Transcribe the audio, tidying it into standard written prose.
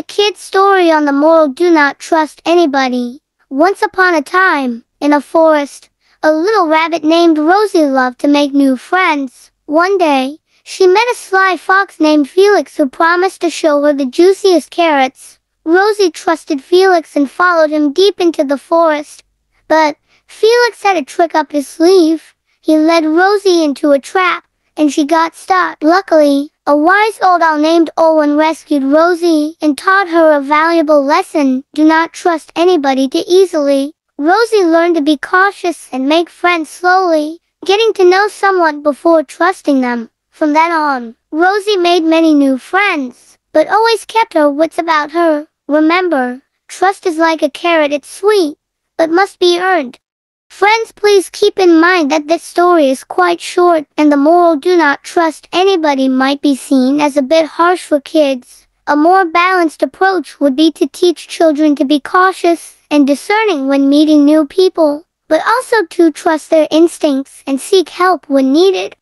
a kid's story on the moral do not trust anybody. Once upon a time, in a forest, a little rabbit named Rosie loved to make new friends. One day, she met a sly fox named Felix who promised to show her the juiciest carrots. Rosie trusted Felix and followed him deep into the forest. But Felix had a trick up his sleeve. He led Rosie into a trap, and she got stuck. Luckily, a wise old owl named Owen rescued Rosie and taught her a valuable lesson: do not trust anybody too easily. Rosie learned to be cautious and make friends slowly, getting to know someone before trusting them. From then on, Rosie made many new friends, but always kept her wits about her. Remember, trust is like a carrot, it's sweet, but must be earned. Friends, please keep in mind that this story is quite short, and the moral do not trust anybody might be seen as a bit harsh for kids. A more balanced approach would be to teach children to be cautious and discerning when meeting new people, but also to trust their instincts and seek help when needed.